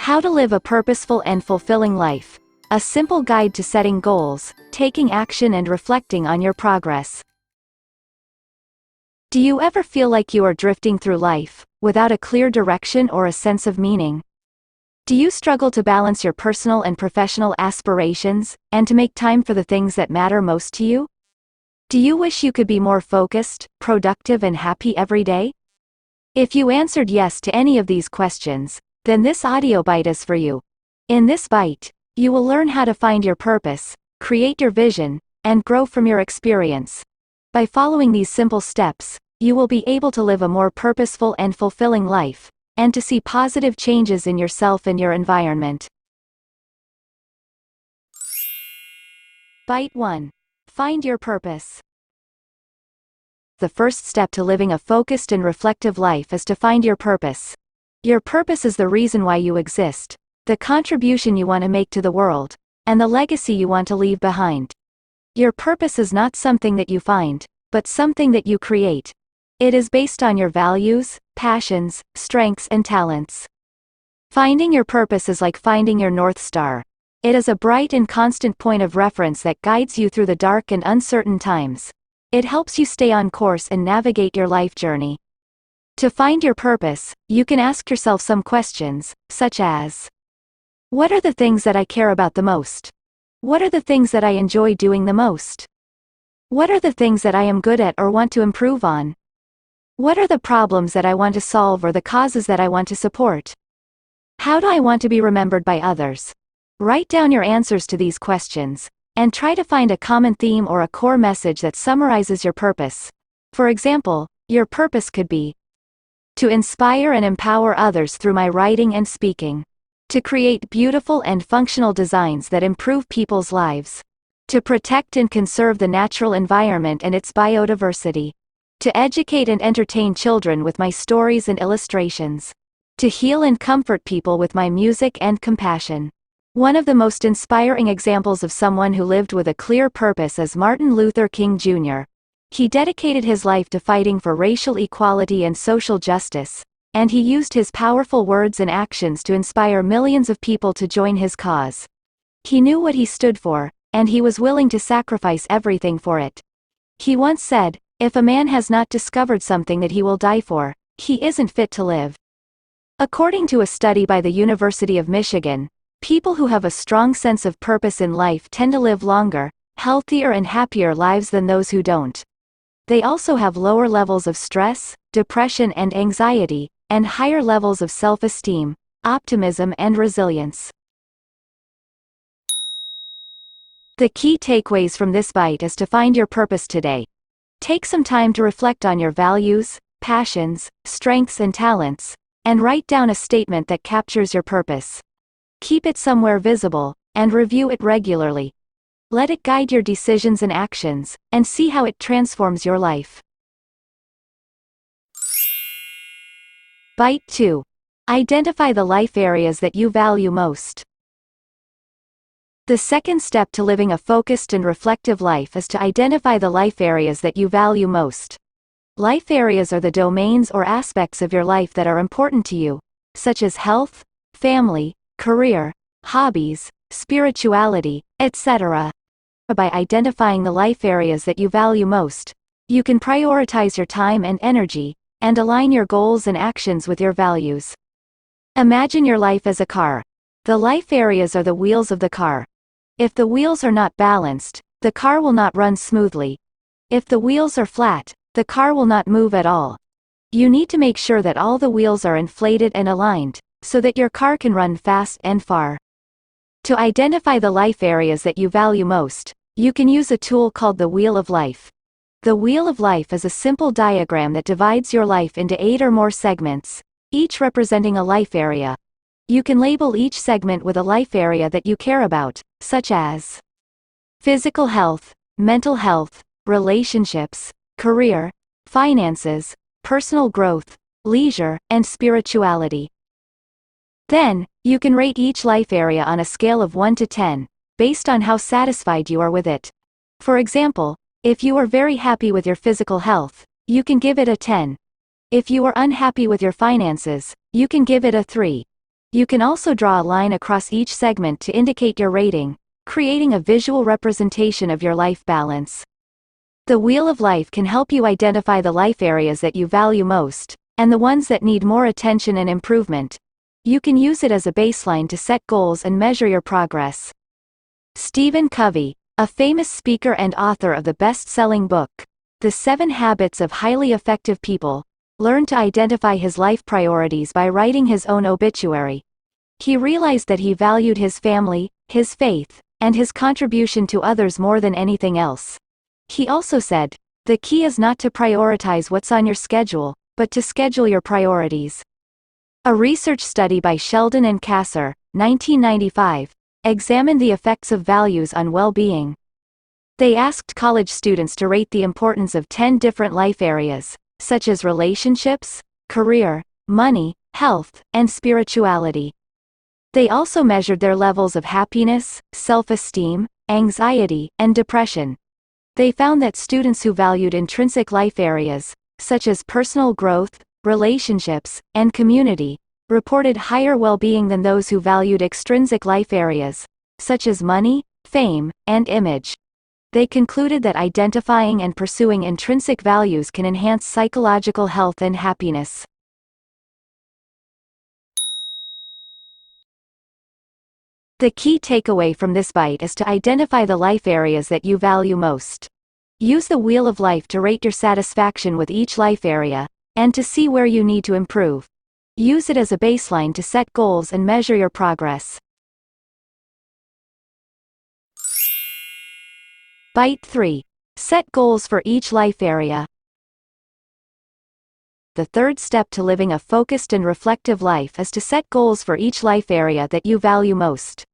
How to live a purposeful and fulfilling life. A simple guide to setting goals, taking action and reflecting on your progress. Do you ever feel like you are drifting through life, without a clear direction or a sense of meaning? Do you struggle to balance your personal and professional aspirations, and to make time for the things that matter most to you? Do you wish you could be more focused, productive and happy every day? If you answered yes to any of these questions, then this audio bite is for you. In this bite, you will learn how to find your purpose, create your vision, and grow from your experience. By following these simple steps, you will be able to live a more purposeful and fulfilling life, and to see positive changes in yourself and your environment. Bite 1. Find your purpose. The first step to living a focused and reflective life is to find your purpose. Your purpose is the reason why you exist, the contribution you want to make to the world, and the legacy you want to leave behind. Your purpose is not something that you find, but something that you create. It is based on your values, passions, strengths and talents. Finding your purpose is like finding your North Star. It is a bright and constant point of reference that guides you through the dark and uncertain times. It helps you stay on course and navigate your life journey. To find your purpose, you can ask yourself some questions, such as: what are the things that I care about the most? What are the things that I enjoy doing the most? What are the things that I am good at or want to improve on? What are the problems that I want to solve or the causes that I want to support? How do I want to be remembered by others? Write down your answers to these questions, and try to find a common theme or a core message that summarizes your purpose. For example, your purpose could be: to inspire and empower others through my writing and speaking. To create beautiful and functional designs that improve people's lives. To protect and conserve the natural environment and its biodiversity. To educate and entertain children with my stories and illustrations. To heal and comfort people with my music and compassion. One of the most inspiring examples of someone who lived with a clear purpose is Martin Luther King Jr. He dedicated his life to fighting for racial equality and social justice, and he used his powerful words and actions to inspire millions of people to join his cause. He knew what he stood for, and he was willing to sacrifice everything for it. He once said, "If a man has not discovered something that he will die for, he isn't fit to live." According to a study by the University of Michigan, people who have a strong sense of purpose in life tend to live longer, healthier and happier lives than those who don't. They also have lower levels of stress, depression and anxiety, and higher levels of self-esteem, optimism and resilience. The key takeaways from this bite is to find your purpose today. Take some time to reflect on your values, passions, strengths and talents, and write down a statement that captures your purpose. Keep it somewhere visible, and review it regularly. Let it guide your decisions and actions, and see how it transforms your life. Bite 2. Identify the life areas that you value most. The second step to living a focused and reflective life is to identify the life areas that you value most. Life areas are the domains or aspects of your life that are important to you, such as health, family, career, hobbies, spirituality, etc. By identifying the life areas that you value most, you can prioritize your time and energy, and align your goals and actions with your values. Imagine your life as a car. The life areas are the wheels of the car. If the wheels are not balanced, the car will not run smoothly. If the wheels are flat, the car will not move at all. You need to make sure that all the wheels are inflated and aligned, so that your car can run fast and far. To identify the life areas that you value most, you can use a tool called the Wheel of Life. The Wheel of Life is a simple diagram that divides your life into 8 or more segments, each representing a life area. You can label each segment with a life area that you care about, such as physical health, mental health, relationships, career, finances, personal growth, leisure, and spirituality. Then, you can rate each life area on a scale of 1 to 10, based on how satisfied you are with it. For example, if you are very happy with your physical health, you can give it a 10. If you are unhappy with your finances, you can give it a 3. You can also draw a line across each segment to indicate your rating, creating a visual representation of your life balance. The Wheel of Life can help you identify the life areas that you value most, and the ones that need more attention and improvement. You can use it as a baseline to set goals and measure your progress. Stephen Covey, a famous speaker and author of the best-selling book, The 7 Habits of Highly Effective People, learned to identify his life priorities by writing his own obituary. He realized that he valued his family, his faith, and his contribution to others more than anything else. He also said, "The key is not to prioritize what's on your schedule, but to schedule your priorities." A research study by Sheldon and Kasser, 1995, examined the effects of values on well-being. They asked college students to rate the importance of 10 different life areas, such as relationships, career, money, health, and spirituality. They also measured their levels of happiness, self-esteem, anxiety, and depression. They found that students who valued intrinsic life areas, such as personal growth, relationships, and community, reported higher well-being than those who valued extrinsic life areas, such as money, fame, and image. They concluded that identifying and pursuing intrinsic values can enhance psychological health and happiness. The key takeaway from this bite is to identify the life areas that you value most. Use the Wheel of Life to rate your satisfaction with each life area, and to see where you need to improve. Use it as a baseline to set goals and measure your progress. Bite 3. Set goals for each life area. The third step to living a focused and reflective life is to set goals for each life area that you value most.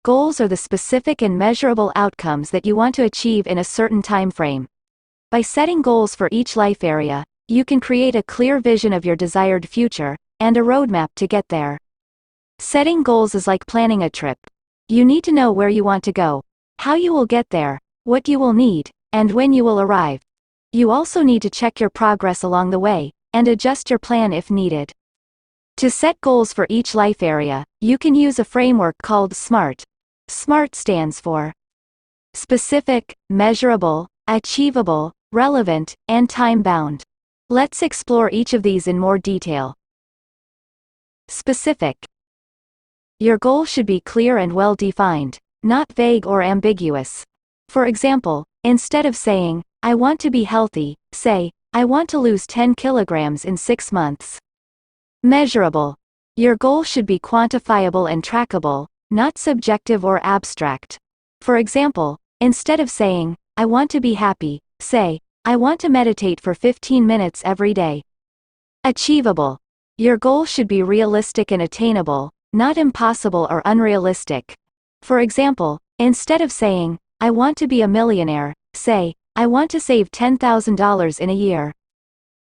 Goals are the specific and measurable outcomes that you want to achieve in a certain time frame. By setting goals for each life area, you can create a clear vision of your desired future, and a roadmap to get there. Setting goals is like planning a trip. You need to know where you want to go, how you will get there, what you will need, and when you will arrive. You also need to check your progress along the way, and adjust your plan if needed. To set goals for each life area, you can use a framework called SMART. SMART stands for specific, measurable, achievable, relevant, and time-bound. Let's explore each of these in more detail. Specific. Your goal should be clear and well-defined, not vague or ambiguous. For example, instead of saying, "I want to be healthy," say, "I want to lose 10 kilograms in 6 months." Measurable. Your goal should be quantifiable and trackable, not subjective or abstract. For example, instead of saying, "I want to be happy," say, "I want to meditate for 15 minutes every day." Achievable. Your goal should be realistic and attainable, not impossible or unrealistic. For example, instead of saying, "I want to be a millionaire," say, "I want to save $10,000 in a year."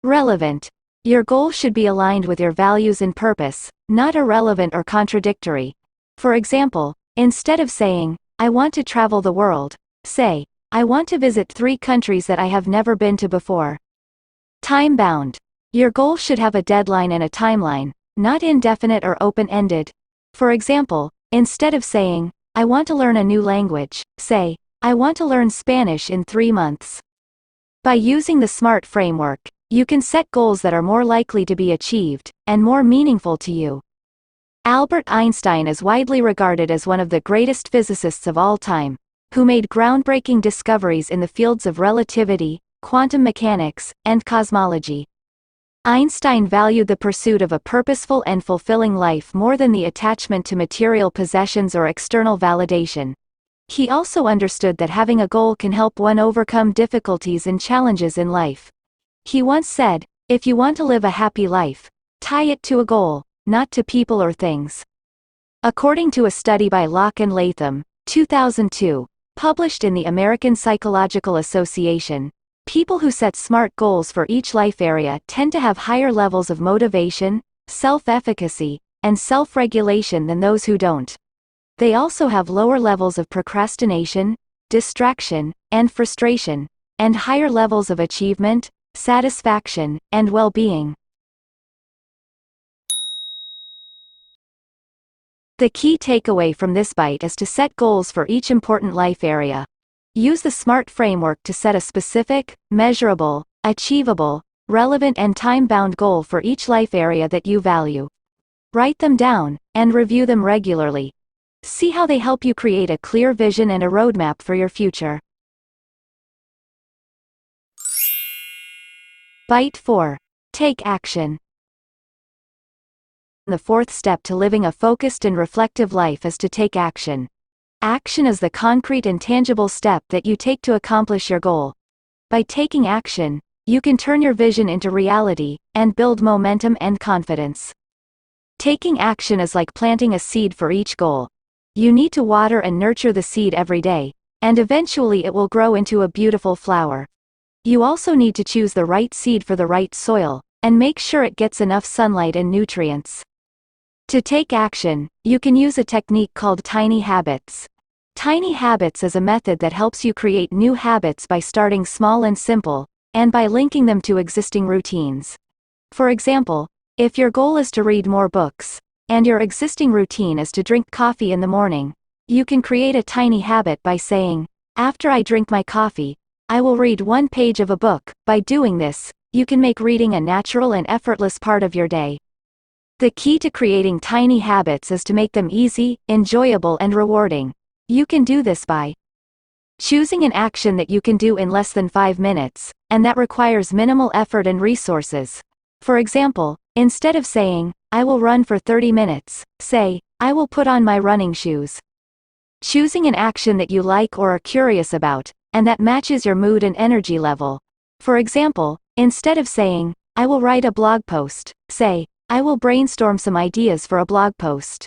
Relevant. Your goal should be aligned with your values and purpose, not irrelevant or contradictory. For example, instead of saying, "I want to travel the world," say, "I want to visit 3 countries that I have never been to before." Time-bound. Your goal should have a deadline and a timeline, not indefinite or open-ended. For example, instead of saying, "I want to learn a new language," say, "I want to learn Spanish in 3 months." By using the SMART framework, you can set goals that are more likely to be achieved, and more meaningful to you. Albert Einstein is widely regarded as one of the greatest physicists of all time, who made groundbreaking discoveries in the fields of relativity, quantum mechanics, and cosmology. Einstein valued the pursuit of a purposeful and fulfilling life more than the attachment to material possessions or external validation. He also understood that having a goal can help one overcome difficulties and challenges in life. He once said, "If you want to live a happy life, tie it to a goal, not to people or things." According to a study by Locke and Latham, 2002, published in the American Psychological Association, people who set SMART goals for each life area tend to have higher levels of motivation, self-efficacy, and self-regulation than those who don't. They also have lower levels of procrastination, distraction, and frustration, and higher levels of achievement, satisfaction, and well-being. The key takeaway from this bite is to set goals for each important life area. Use the SMART framework to set a specific, measurable, achievable, relevant and time-bound goal for each life area that you value. Write them down, and review them regularly. See how they help you create a clear vision and a roadmap for your future. Bite 4. Take action. The fourth step to living a focused and reflective life is to take action. Action is the concrete and tangible step that you take to accomplish your goal. By taking action, you can turn your vision into reality, and build momentum and confidence. Taking action is like planting a seed for each goal. You need to water and nurture the seed every day, and eventually it will grow into a beautiful flower. You also need to choose the right seed for the right soil, and make sure it gets enough sunlight and nutrients. To take action, you can use a technique called tiny habits. Tiny habits is a method that helps you create new habits by starting small and simple, and by linking them to existing routines. For example, if your goal is to read more books, and your existing routine is to drink coffee in the morning, you can create a tiny habit by saying, "After I drink my coffee, I will read one page of a book." By doing this, you can make reading a natural and effortless part of your day. The key to creating tiny habits is to make them easy, enjoyable and rewarding. You can do this by choosing an action that you can do in less than 5 minutes, and that requires minimal effort and resources. For example, instead of saying, "I will run for 30 minutes, say, "I will put on my running shoes." Choosing an action that you like or are curious about, and that matches your mood and energy level. For example, instead of saying, "I will write a blog post," say, "I will brainstorm some ideas for a blog post."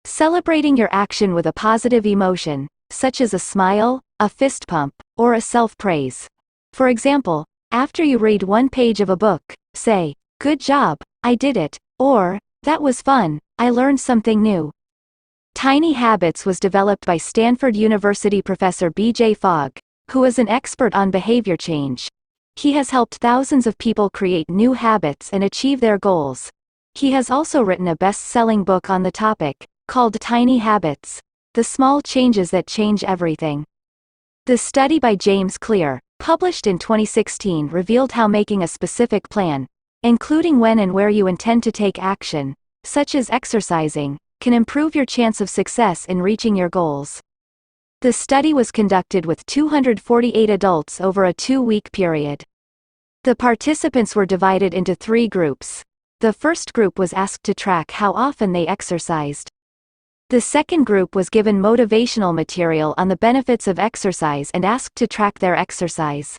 Celebrating your action with a positive emotion, such as a smile, a fist pump, or a self-praise. For example, after you read one page of a book, say, "Good job, I did it," or, "That was fun, I learned something new." Tiny Habits was developed by Stanford University professor B.J. Fogg, who is an expert on behavior change. He has helped thousands of people create new habits and achieve their goals. He has also written a best-selling book on the topic, called Tiny Habits: The Small Changes That Change Everything. The study by James Clear, published in 2016, revealed how making a specific plan, including when and where you intend to take action, such as exercising, can improve your chance of success in reaching your goals. The study was conducted with 248 adults over a 2-week period. The participants were divided into 3 groups. The first group was asked to track how often they exercised. The second group was given motivational material on the benefits of exercise and asked to track their exercise.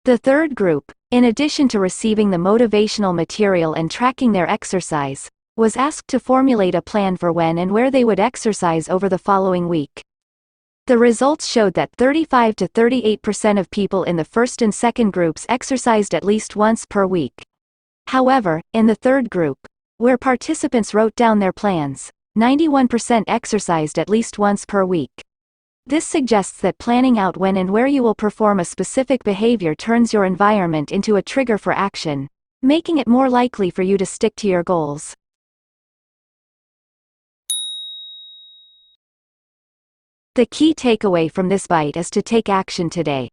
The third group, in addition to receiving the motivational material and tracking their exercise, was asked to formulate a plan for when and where they would exercise over the following week. The results showed that 35 to 38% of people in the first and second groups exercised at least once per week. However, in the third group, where participants wrote down their plans, 91% exercised at least once per week. This suggests that planning out when and where you will perform a specific behavior turns your environment into a trigger for action, making it more likely for you to stick to your goals. The key takeaway from this bite is to take action today.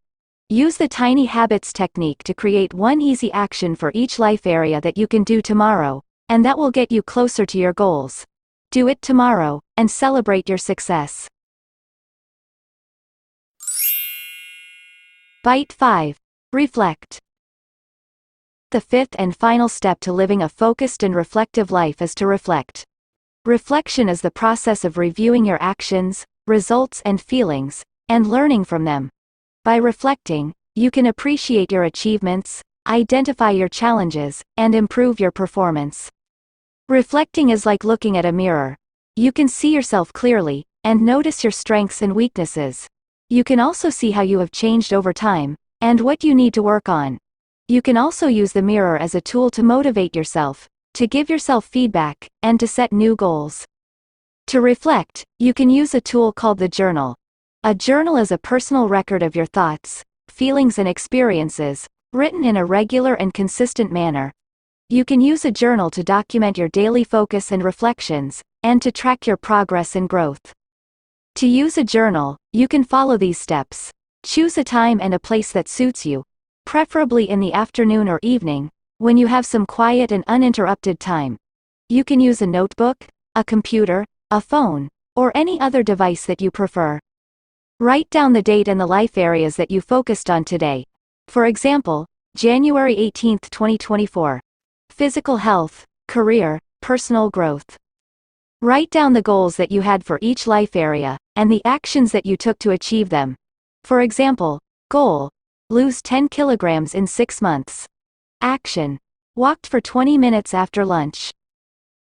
Use the tiny habits technique to create one easy action for each life area that you can do tomorrow, and that will get you closer to your goals. Do it tomorrow, and celebrate your success. Bite 5. Reflect. The fifth and final step to living a focused and reflective life is to reflect. Reflection is the process of reviewing your actions, results and feelings, and learning from them. By reflecting, you can appreciate your achievements, identify your challenges, and improve your performance. Reflecting is like looking at a mirror. You can see yourself clearly, and notice your strengths and weaknesses. You can also see how you have changed over time, and what you need to work on. You can also use the mirror as a tool to motivate yourself, to give yourself feedback, and to set new goals. To reflect, you can use a tool called the journal. A journal is a personal record of your thoughts, feelings and experiences, written in a regular and consistent manner. You can use a journal to document your daily focus and reflections, and to track your progress and growth. To use a journal, you can follow these steps. Choose a time and a place that suits you, preferably in the afternoon or evening, when you have some quiet and uninterrupted time. You can use a notebook, a computer, a phone, or any other device that you prefer. Write down the date and the life areas that you focused on today. For example, January 18, 2024. Physical health, career, personal growth. Write down the goals that you had for each life area, and the actions that you took to achieve them. For example, goal: lose 10 kilograms in 6 months. Action: walked for 20 minutes after lunch.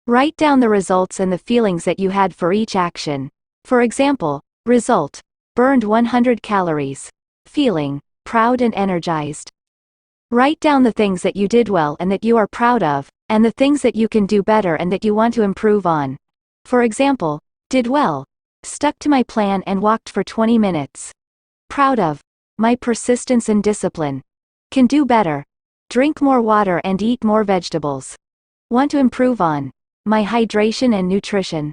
Write down the results and the feelings that you had for each action. For example, result: burned 100 calories. Feeling: proud and energized. Write down the things that you did well and that you are proud of, and the things that you can do better and that you want to improve on. For example, did well: stuck to my plan and walked for 20 minutes. Proud of: my persistence and discipline. Can do better: drink more water and eat more vegetables. Want to improve on: my hydration and nutrition.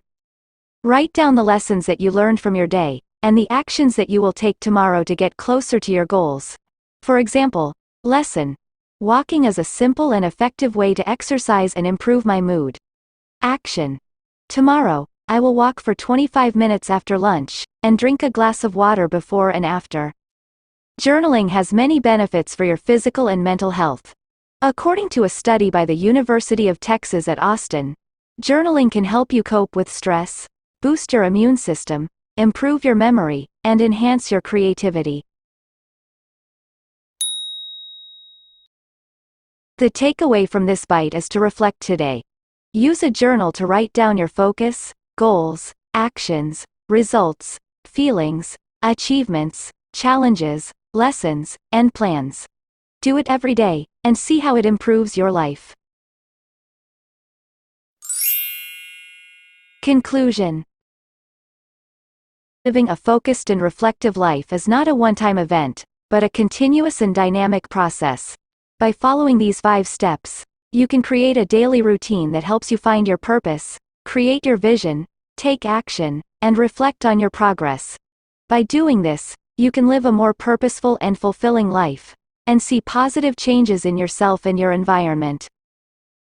Write down the lessons that you learned from your day, and the actions that you will take tomorrow to get closer to your goals. For example, lesson: walking is a simple and effective way to exercise and improve my mood. Action: tomorrow, I will walk for 25 minutes after lunch, and drink a glass of water before and after. Journaling has many benefits for your physical and mental health. According to a study by the University of Texas at Austin, journaling can help you cope with stress, boost your immune system, improve your memory, and enhance your creativity. The takeaway from this bite is to reflect today. Use a journal to write down your focus, goals, actions, results, feelings, achievements, challenges, lessons, and plans. Do it every day, and see how it improves your life. Conclusion. Living a focused and reflective life is not a one-time event, but a continuous and dynamic process. By following these 5 steps, you can create a daily routine that helps you find your purpose, create your vision, take action, and reflect on your progress. By doing this, you can live a more purposeful and fulfilling life, and see positive changes in yourself and your environment.